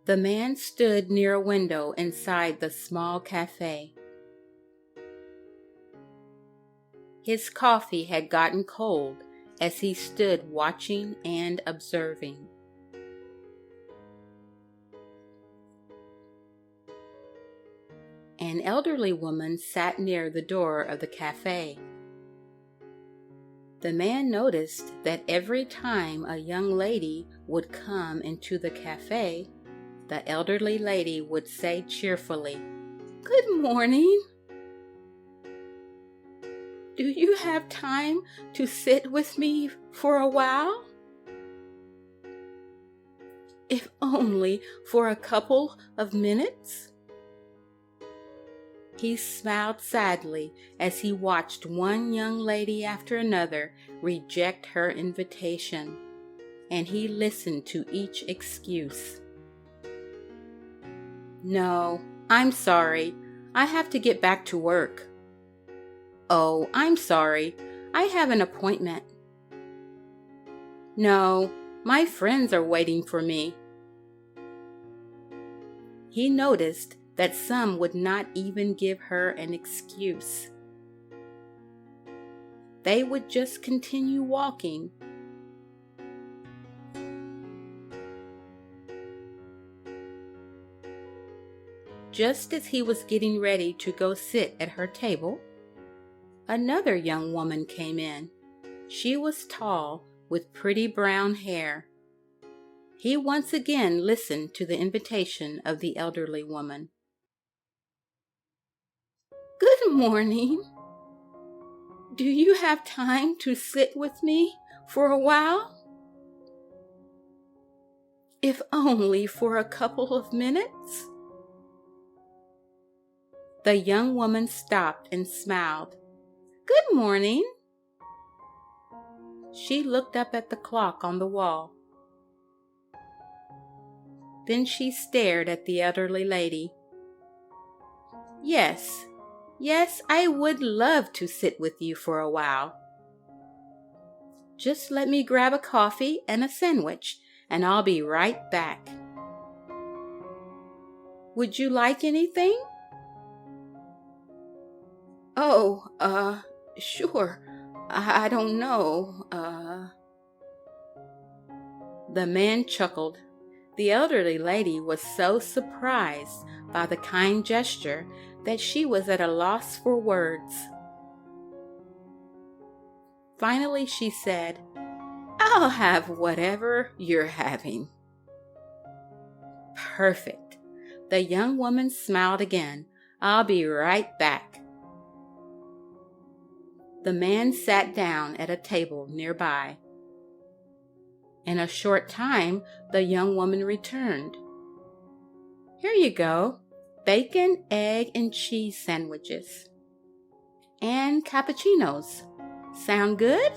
The man stood near a window inside the small cafe. His coffee had gotten cold as he stood watching and observing. An elderly woman sat near the door of the cafe. The man noticed that every time a young lady would come into the cafe, the elderly lady would say cheerfully, "Good morning. Do you have time to sit with me for a while? If only for a couple of minutes?" He smiled sadly as he watched one young lady after another reject her invitation, and he listened to each excuse. "No, I'm sorry. I have to get back to work." "Oh, I'm sorry. I have an appointment." "No, my friends are waiting for me." He noticed that some would not even give her an excuse. They would just continue walking. Just as he was getting ready to go sit at her table, another young woman came in. She was tall, with pretty brown hair. He once again listened to the invitation of the elderly woman. "Good morning. Do you have time to sit with me for a while? If only for a couple of minutes?" The young woman stopped and smiled. "Good morning." She looked up at the clock on the wall. Then she stared at the elderly lady. Yes, I would love to sit with you for a while. Just let me grab a coffee and a sandwich, and I'll be right back. Would you like anything? "Oh, sure. I don't know, The man chuckled. The elderly lady was so surprised by the kind gesture that she was at a loss for words. Finally, she said, "I'll have whatever you're having." "Perfect." The young woman smiled again. "I'll be right back." The man sat down at a table nearby. In a short time, the young woman returned. "Here you go. Bacon, egg, and cheese sandwiches. And cappuccinos. Sound good?"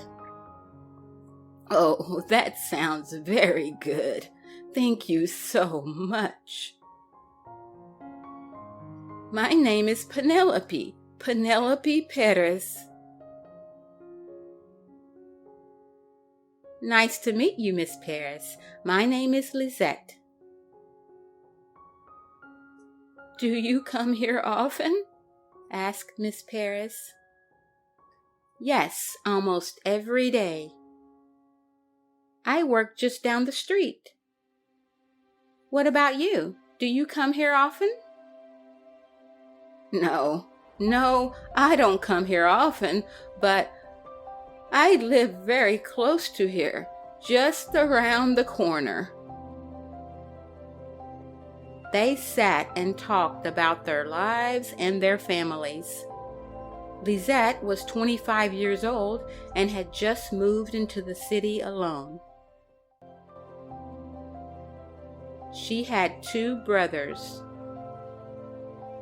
"Oh, that sounds very good. Thank you so much." "My name is Penelope Perez." "Nice to meet you, Miss Perez. My name is Lisette." "Do you come here often?" asked Miss Perez. "Yes, almost every day. I work just down the street." "What about you? Do you come here often?" No, I don't come here often, but I live very close to here, just around the corner." They sat and talked about their lives and their families. Lisette was 25 years old and had just moved into the city alone. She had 2 brothers.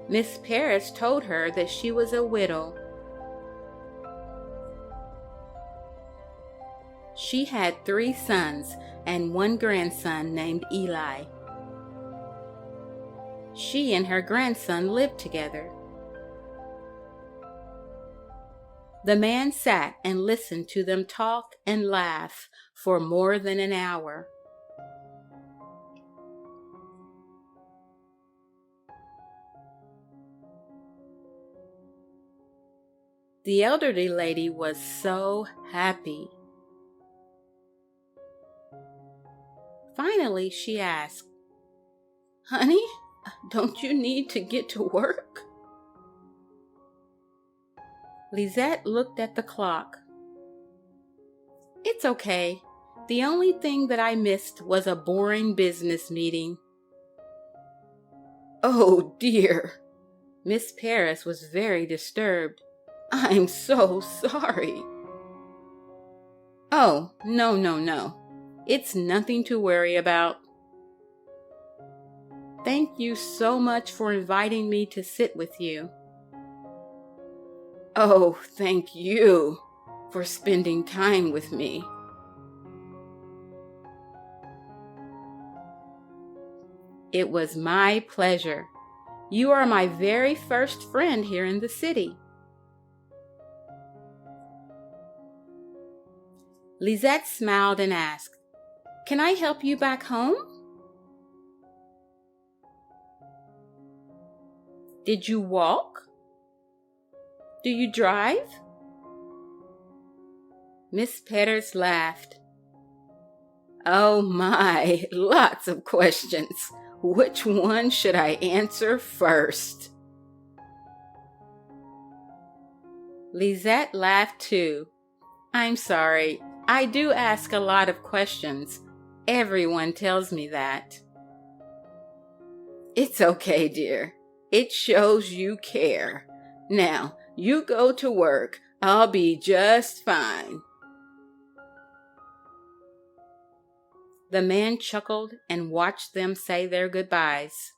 Miss Perez told her that she was a widow. She had 3 sons and 1 grandson named Eli. She and her grandson lived together. The man sat and listened to them talk and laugh for more than an hour. The elderly lady was so happy. Finally, she asked, "Honey, don't you need to get to work?" Lisette looked at the clock. "It's okay. The only thing that I missed was a boring business meeting." "Oh dear." Miss Paris was very disturbed. "I'm so sorry." "Oh, no. It's nothing to worry about. Thank you so much for inviting me to sit with you." "Oh, thank you for spending time with me." "It was my pleasure. You are my very first friend here in the city." Lisette smiled and asked, "Can I help you back home?" "Did you walk? Do you drive?" Miss Paris laughed. "Oh my, lots of questions. Which one should I answer first?" Lisette laughed too. "I'm sorry, I do ask a lot of questions. Everyone tells me that." "It's okay, dear. It shows you care. Now, you go to work. I'll be just fine." The man chuckled and watched them say their goodbyes.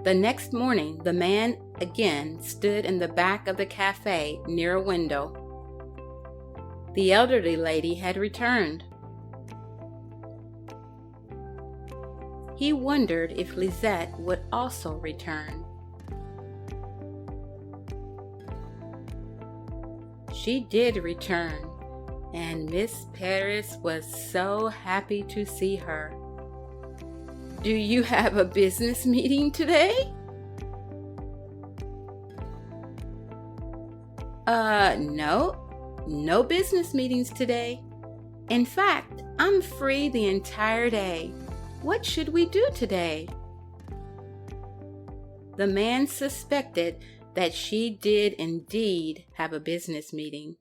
The next morning, the man again stood in the back of the cafe near a window. The elderly lady had returned. He wondered if Lisette would also return. She did return, and Miss Paris was so happy to see her. "Do you have a business meeting today?" No business meetings today. In fact, I'm free the entire day. What should we do today?" The man suspected that she did indeed have a business meeting.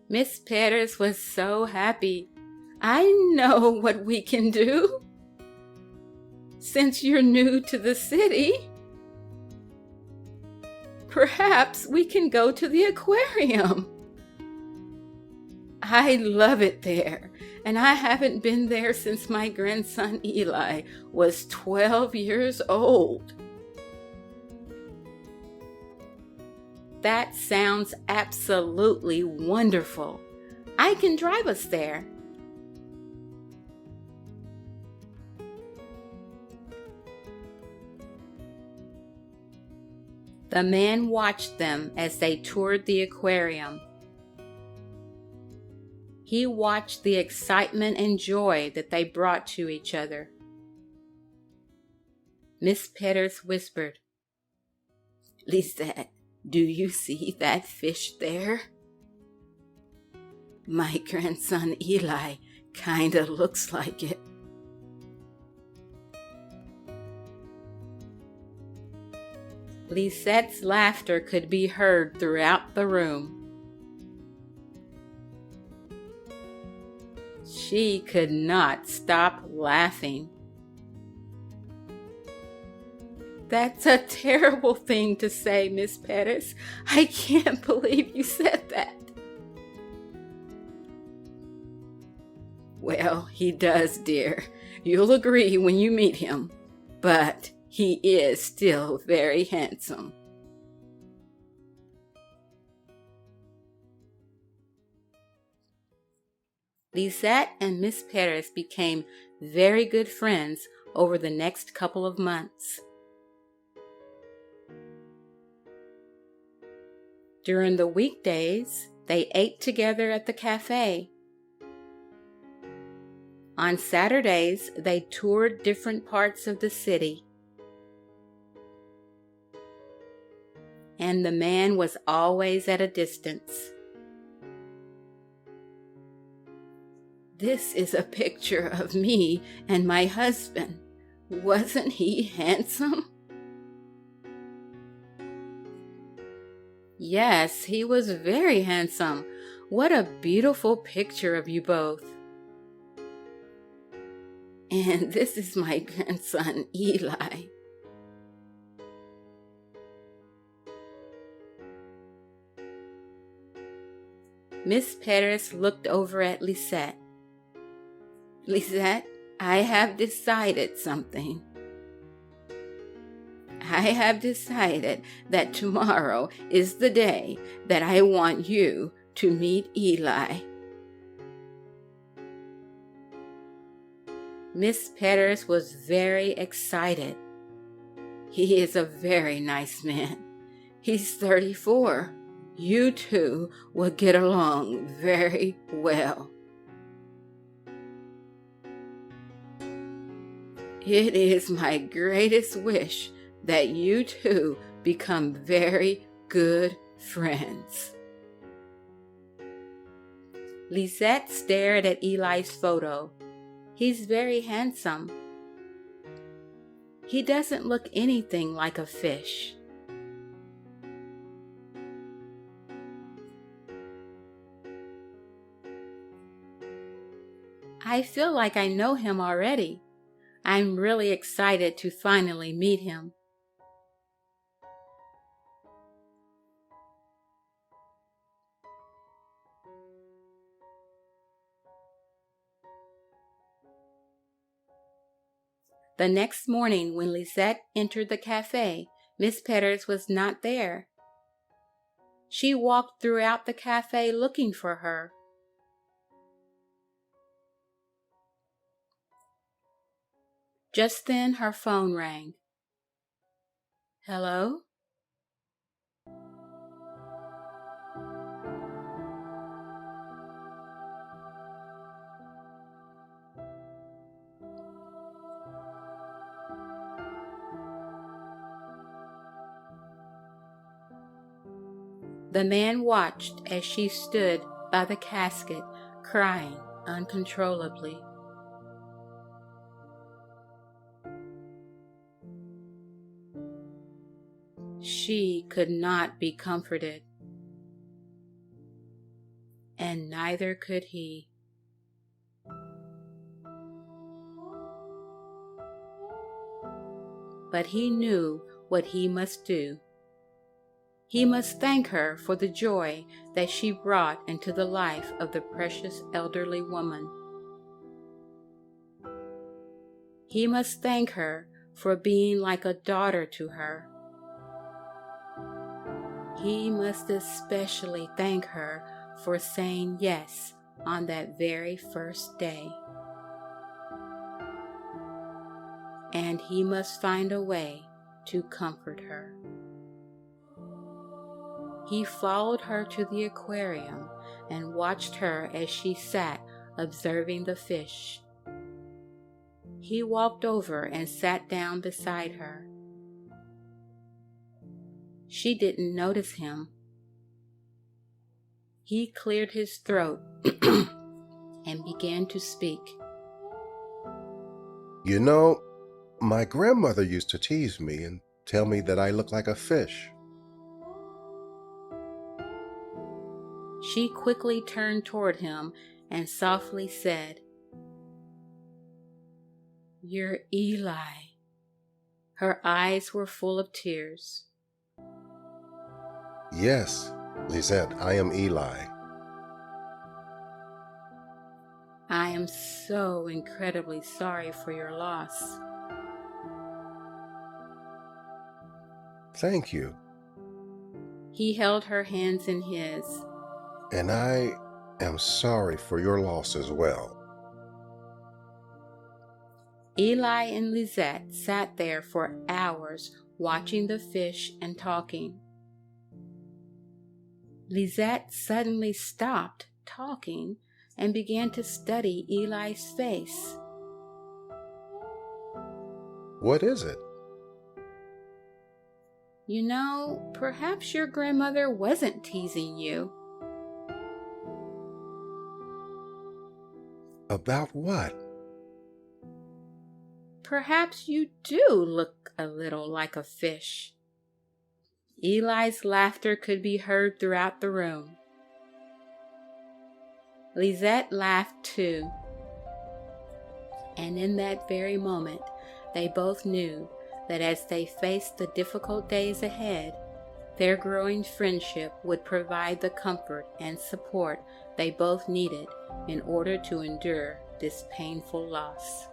Miss Paris was so happy. "I know what we can do. Since you're new to the city, perhaps we can go to the aquarium. I love it there, and I haven't been there since my grandson Eli was 12 years old." "That sounds absolutely wonderful. I can drive us there." The man watched them as they toured the aquarium. He watched the excitement and joy that they brought to each other. Miss Paris whispered, "Lisette, do you see that fish there? My grandson Eli kinda looks like it." Lisette's laughter could be heard throughout the room. She could not stop laughing. "That's a terrible thing to say, Miss Paris. I can't believe you said that." "Well, he does, dear. You'll agree when you meet him. But he is still very handsome." Lisette and Miss Paris became very good friends over the next couple of months. During the weekdays, they ate together at the cafe, On Saturdays, they toured different parts of the city. And the man was always at a distance. This is a picture of me and my husband. Wasn't he handsome? Yes, he was very handsome. What a beautiful picture of you both. And this is my grandson, Eli. Miss Perez looked over at Lisette. Lisette, I have decided something. I have decided that tomorrow is the day that I want you to meet Eli. Miss Perez was very excited. He is a very nice man. He's 34. You two will get along very well. It is my greatest wish that you two become very good friends. Lisette stared at Eli's photo. He's very handsome. He doesn't look anything like a fish. I feel like I know him already. I'm really excited to finally meet him. The next morning, when Lisette entered the cafe, Miss Perez was not there. She walked throughout the cafe looking for her. Just then, her phone rang. Hello? The man watched as she stood by the casket, crying uncontrollably. She could not be comforted, and neither could he. But he knew what he must do. He must thank her for the joy that she brought into the life of the precious elderly woman. He must thank her for being like a daughter to her. He must especially thank her for saying yes on that very first day. And he must find a way to comfort her. He followed her to the aquarium and watched her as she sat observing the fish. He walked over and sat down beside her. She didn't notice him. He cleared his throat and began to speak. You know, my grandmother used to tease me and tell me that I look like a fish. She quickly turned toward him and softly said, "You're Eli." Her eyes were full of tears. Yes, Lisette, I am Eli. I am so incredibly sorry for your loss. Thank you. He held her hands in his. And I am sorry for your loss as well. Eli and Lisette sat there for hours watching the fish and talking. Lisette suddenly stopped talking and began to study Eli's face. What is it? You know, perhaps your grandmother wasn't teasing you. About what? Perhaps you do look a little like a fish. Eli's laughter could be heard throughout the room. Lisette laughed too. And in that very moment, they both knew that as they faced the difficult days ahead, their growing friendship would provide the comfort and support they both needed in order to endure this painful loss.